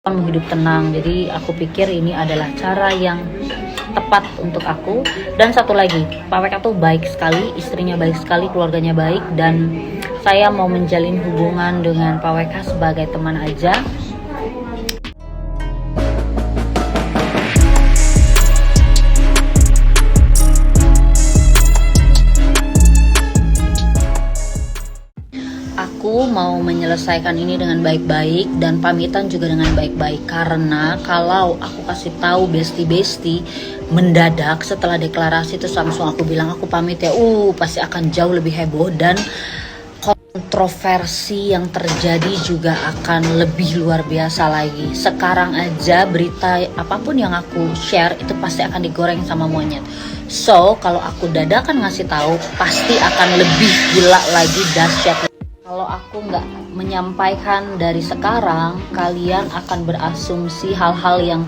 mau hidup tenang. Jadi aku pikir ini adalah cara yang tepat untuk aku. Dan satu lagi, Pak WK tuh baik sekali, istrinya baik sekali, keluarganya baik, dan saya mau menjalin hubungan dengan Pak WK sebagai teman aja. Aku mau menyelesaikan ini dengan baik-baik dan pamitan juga dengan baik-baik, karena kalau aku kasih tahu besti mendadak setelah deklarasi terus langsung aku bilang aku pamit ya, pasti akan jauh lebih heboh dan kontroversi yang terjadi juga akan lebih luar biasa lagi. Sekarang aja berita apapun yang aku share itu pasti akan digoreng sama monyet. So kalau aku dadakan ngasih tahu pasti akan lebih gila lagi, dahsyat. Kalau aku nggak menyampaikan dari sekarang, kalian akan berasumsi hal-hal yang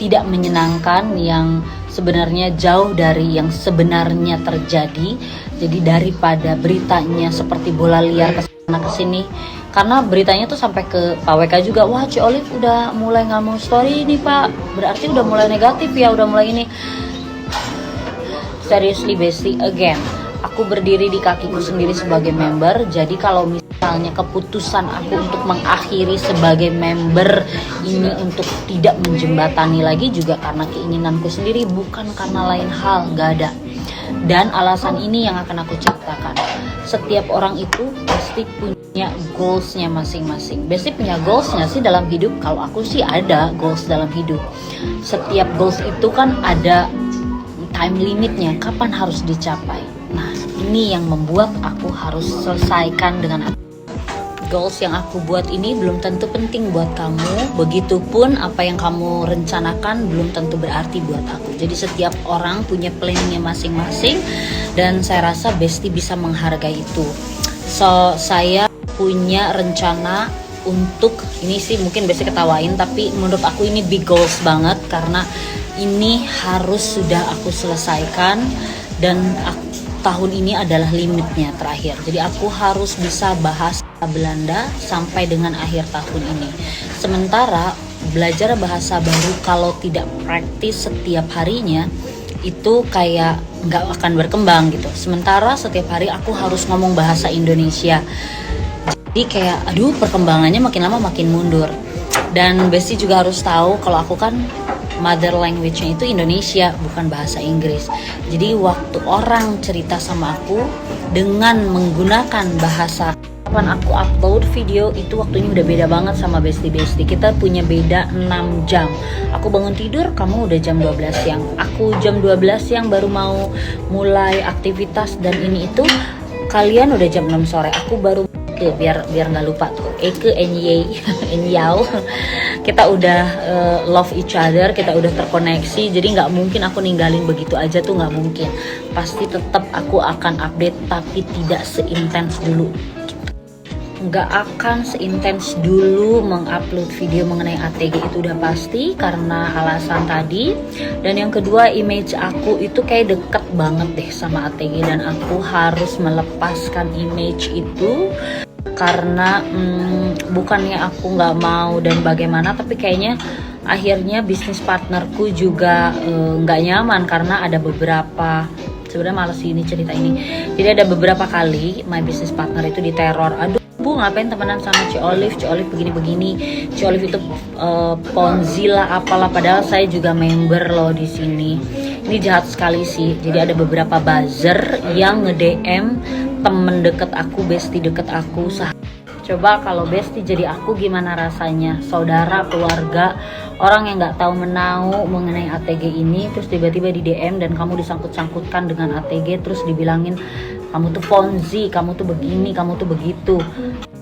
tidak menyenangkan, yang sebenarnya jauh dari yang sebenarnya terjadi. Jadi daripada beritanya seperti bola liar kesana kesini, karena beritanya tuh sampai ke Pak WK juga, wah Ci Olive udah mulai nggak mau story ini Pak, berarti udah mulai negatif ya, udah mulai ini. Seriously Besti, again, aku berdiri di kakiku sendiri sebagai member. Jadi kalau misalnya keputusan aku untuk mengakhiri sebagai member ini untuk tidak menjembatani lagi juga karena keinginanku sendiri, bukan karena lain hal, gak ada. Dan alasan ini yang akan aku ceritakan. Setiap orang itu pasti punya goalsnya masing-masing. Besti punya goals gak sih dalam hidup? Kalau aku sih ada goals dalam hidup. Setiap goals itu kan ada time limitnya, kapan harus dicapai. Nah, ini yang membuat aku harus selesaikan dengan goals yang aku buat ini belum tentu penting buat kamu. Begitupun apa yang kamu rencanakan belum tentu berarti buat aku. Jadi setiap orang punya planningnya masing-masing dan saya rasa Besti bisa menghargai itu. So, saya punya rencana untuk, ini sih mungkin Besti ketawain, tapi menurut aku ini big goals banget karena ini harus sudah aku selesaikan dan tahun ini adalah limitnya terakhir. Jadi aku harus bisa bahasa Belanda sampai dengan akhir tahun ini. Sementara belajar bahasa baru kalau tidak praktis setiap harinya itu kayak nggak akan berkembang gitu. Sementara setiap hari aku harus ngomong bahasa Indonesia. Jadi kayak perkembangannya makin lama makin mundur. Dan Besti juga harus tahu kalau aku kan mother language-nya itu Indonesia, bukan bahasa Inggris. Jadi waktu orang cerita sama aku dengan menggunakan bahasa, kapan aku upload video itu waktunya udah beda banget sama Besti. Kita punya beda 6 jam. Aku bangun tidur, kamu udah jam 12 siang. Aku jam 12 siang baru mau mulai aktivitas dan ini itu, kalian udah jam 6 sore. Aku baru biar nggak lupa tuh Eke Enyao kita udah love each other, kita udah terkoneksi, jadi nggak mungkin aku ninggalin begitu aja tuh, nggak mungkin. Pasti tetap aku akan update, tapi tidak seintens dulu. Nggak akan seintens dulu mengupload video mengenai ATG, itu udah pasti karena alasan tadi. Dan yang kedua, image aku itu kayak deket banget deh sama ATG dan aku harus melepaskan image itu karena bukannya aku nggak mau dan bagaimana, tapi kayaknya akhirnya bisnis partnerku juga nggak nyaman karena ada beberapa, sebenarnya males ini cerita ini, jadi ada beberapa kali my business partner itu diteror. Bu ngapain temenan sama Ci Olive begini-begini, Ci Olive itu ponzi lah apalah, padahal saya juga member loh di sini. Ini jahat sekali sih. Jadi ada beberapa buzzer yang nge-DM temen deket aku, besti deket aku. Coba kalau besti jadi aku gimana rasanya? Saudara, keluarga, orang yang nggak tahu menau mengenai ATG ini, terus tiba-tiba di DM dan kamu disangkut-sangkutkan dengan ATG, terus dibilangin kamu tuh ponzi, kamu tuh begini, kamu tuh begitu.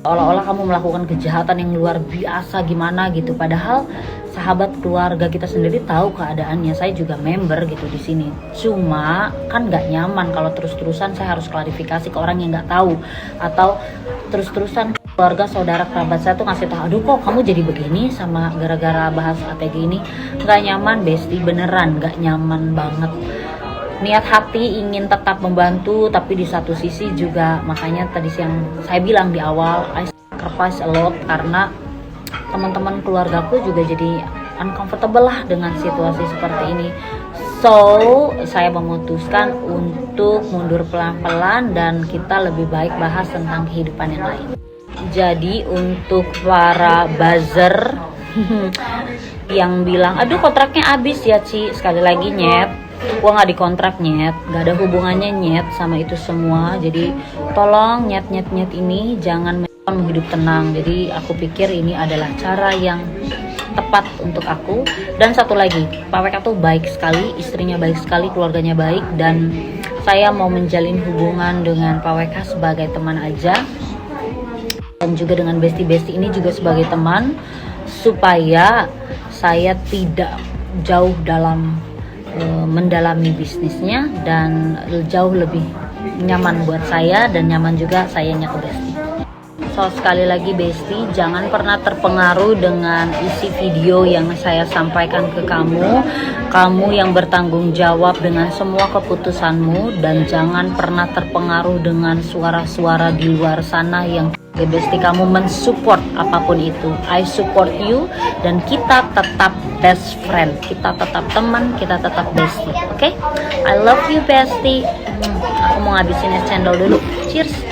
Seolah-olah kamu melakukan kejahatan yang luar biasa gimana gitu. Padahal sahabat keluarga kita sendiri tahu keadaannya. Saya juga member gitu di sini. Cuma kan nggak nyaman kalau terus-terusan saya harus klarifikasi ke orang yang nggak tahu, atau terus-terusan keluarga, saudara, kerabat saya tuh ngasih tahu, kok kamu jadi begini sama gara-gara bahas ATG ini. Nggak nyaman Besti, beneran nggak nyaman banget. Niat hati ingin tetap membantu, tapi di satu sisi juga, makanya tadi yang saya bilang di awal, I sacrifice a lot karena teman-teman keluargaku juga jadi uncomfortable lah dengan situasi seperti ini. So, saya memutuskan untuk mundur pelan-pelan dan kita lebih baik bahas tentang kehidupan yang lain. Jadi untuk para buzzer yang bilang, aduh kontraknya habis ya Ci, sekali lagi nyet, gua nggak dikontrak nyet, nggak ada hubungannya nyet sama itu semua. Jadi tolong nyet ini jangan hidup tenang. Jadi aku pikir ini adalah cara yang tepat untuk aku. Dan satu lagi, Pak WK tuh baik sekali, istrinya baik sekali, keluarganya baik, dan saya mau menjalin hubungan dengan Pak WK sebagai teman aja, dan juga dengan besti-besti ini juga sebagai teman, supaya saya tidak jauh dalam mendalami bisnisnya dan jauh lebih nyaman buat saya dan nyaman juga sayanya ke besti. So sekali lagi besti, jangan pernah terpengaruh dengan isi video yang saya sampaikan ke kamu. Kamu yang bertanggung jawab dengan semua keputusanmu, dan jangan pernah terpengaruh dengan suara-suara di luar sana yang besti kamu mensupport apapun itu. I support you, dan kita tetap best friend, kita tetap teman, kita tetap bestie. Oke? I love you bestie. Aku mau ngabisin es cendol dulu. Cheers.